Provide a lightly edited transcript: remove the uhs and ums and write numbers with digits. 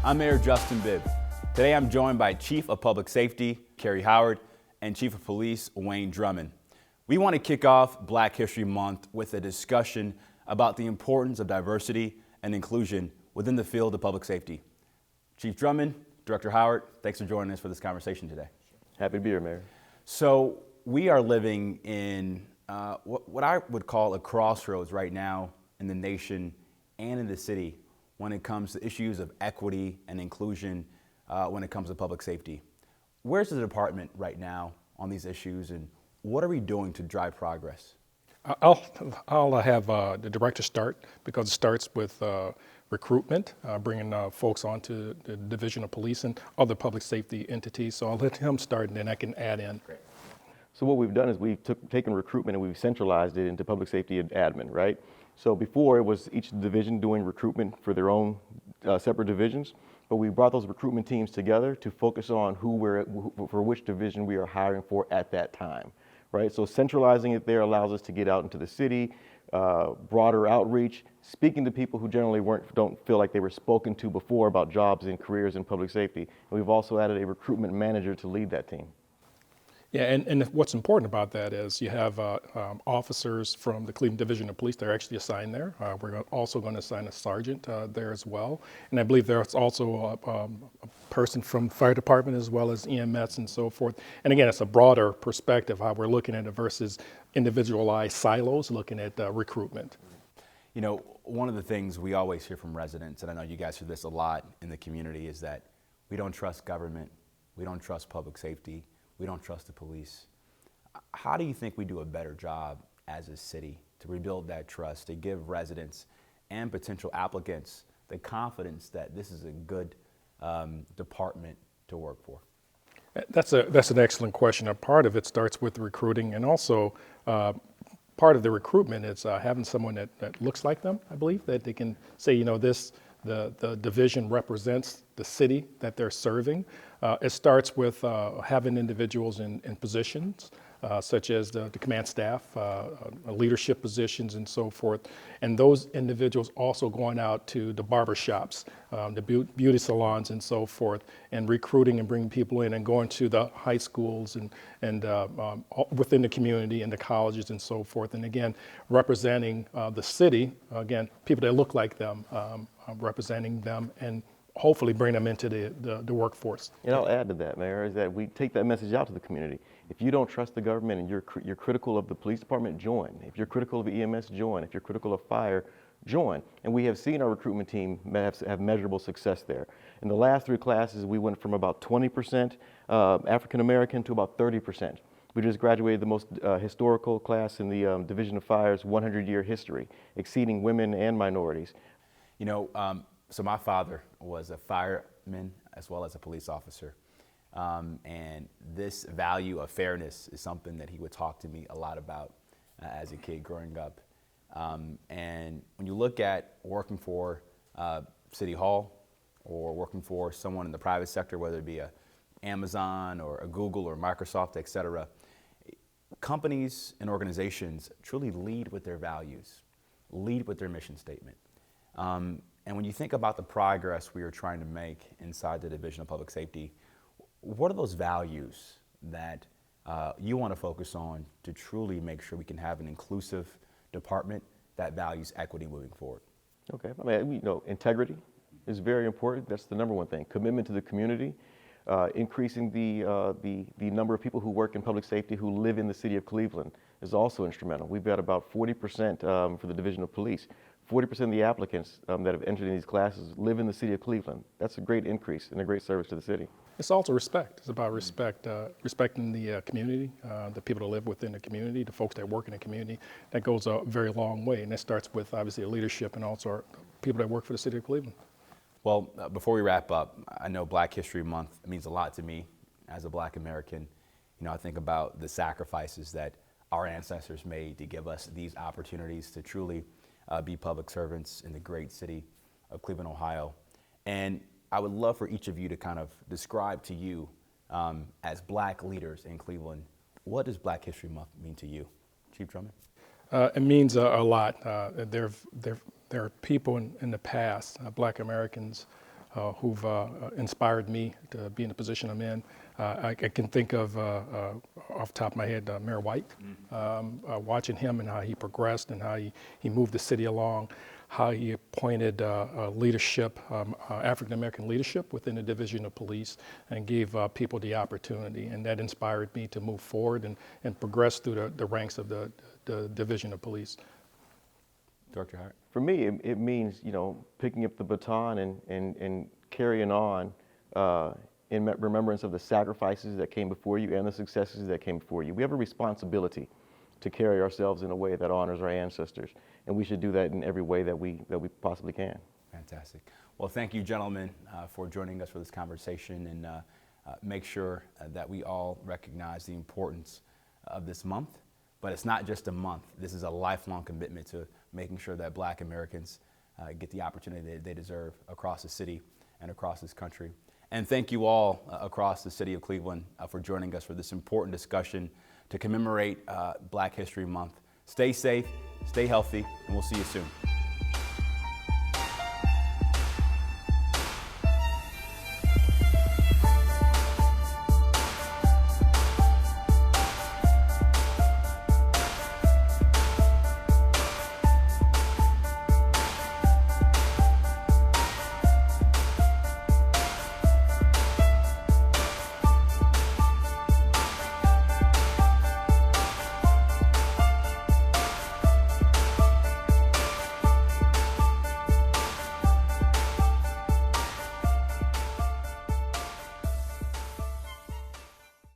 I'm Mayor Justin Bibb. Today I'm joined by Chief of Public Safety, Karrie and Chief of Police, Wayne Drummond. We want to kick off Black History Month with a discussion about the importance of diversity and inclusion within the field of public safety. Chief Drummond, Director Howard, thanks for joining us for this conversation today. Happy to be here, Mayor. So we are living in what I would call a crossroads right now in the nation and in the city when it comes to issues of equity and inclusion when it comes to public safety. Where's the department right now on these issues, and what are we doing to drive progress? I'll have the director start, because it starts with recruitment, bringing folks onto the Division of Police and other public safety entities. So I'll let him start, and then I can add in. Great. So what we've done is we've taken recruitment and we've centralized it into public safety and admin, right? So before it was each division doing recruitment for their own separate divisions, but we brought those recruitment teams together to focus on for which division we are hiring for at that time, right? So centralizing it there allows us to get out into the city, broader outreach, speaking to people who generally don't feel like they were spoken to before about jobs and careers in public safety. And we've also added a recruitment manager to lead that team. Yeah, and what's important about that is you have officers from the Cleveland Division of Police that are actually assigned there. We're also going to assign a sergeant there as well. And I believe there's also a person from the fire department as well as EMS and so forth. And again, it's a broader perspective how we're looking at it versus individualized silos looking at recruitment. You know, one of the things we always hear from residents, and I know you guys hear this a lot in the community, is that we don't trust government, we don't trust public safety, we don't trust the police. How do you think we do a better job as a city to rebuild that trust, to give residents and potential applicants the confidence that this is a good department to work for? That's an excellent question. A part of it starts with recruiting, and also part of the recruitment is having someone that looks like them, I believe, that they can say, you know, the division represents the city that they're serving. It starts with having individuals in positions such as the command staff, leadership positions and so forth. And those individuals also going out to the barber shops, the beauty salons and so forth, and recruiting and bringing people in, and going to the high schools and within the community and the colleges and so forth. And again, representing the city, again, people that look like them, representing them, and hopefully bring them into the workforce. And I'll add to that, Mayor, is that we take that message out to the community. If you don't trust the government and you're critical of the police department, join. If you're critical of EMS, join. If you're critical of fire, join. And we have seen our recruitment team have measurable success there. In the last 3 classes, we went from about 20% African American to about 30%. We just graduated the most historical class in the Division of Fire's 100-year history, exceeding women and minorities. You know, so my father was a fireman as well as a police officer. And this value of fairness is something that he would talk to me a lot about as a kid growing up. And when you look at working for City Hall or working for someone in the private sector, whether it be a Amazon or a Google or Microsoft, et cetera, companies and organizations truly lead with their values, lead with their mission statement. And when you think about the progress we are trying to make inside the Division of Public Safety, what are those values that you want to focus on to truly make sure we can have an inclusive department that values equity moving forward? Okay, I mean, you know, integrity is very important. That's the number one thing. Commitment to the community, increasing the number of people who work in public safety who live in the city of Cleveland is also instrumental. We've got about 40% for the Division of Police. 40% of the applicants that have entered in these classes live in the city of Cleveland. That's a great increase and a great service to the city. It's also respect. It's about respect, respecting the community, the people that live within the community, the folks that work in the community. That goes a very long way, and that starts with obviously leadership and also people that work for the city of Cleveland. Well, before we wrap up, I know Black History Month means a lot to me as a Black American. You know, I think about the sacrifices that our ancestors made to give us these opportunities to truly be public servants in the great city of Cleveland, Ohio. And I would love for each of you to kind of describe to you as Black leaders in Cleveland, what does Black History Month mean to you? Chief Drummond? It means a lot. There are people in the past, Black Americans, who've inspired me to be in the position I'm in. I can think of, off the top of my head, Mayor White, watching him and how he progressed and how he moved the city along, how he appointed leadership, African-American leadership within the Division of Police and gave people the opportunity. And that inspired me to move forward and progress through the ranks of the Division of Police. Director Hart? For me, it means, picking up the baton and carrying on in remembrance of the sacrifices that came before you and the successes that came before you. We have a responsibility to carry ourselves in a way that honors our ancestors, and we should do that in every way that we possibly can. Fantastic. Well, thank you, gentlemen, for joining us for this conversation, and make sure that we all recognize the importance of this month. But it's not just a month. This is a lifelong commitment to making sure that Black Americans get the opportunity that they deserve across the city and across this country. And thank you all across the city of Cleveland for joining us for this important discussion to commemorate Black History Month. Stay safe, stay healthy, and we'll see you soon.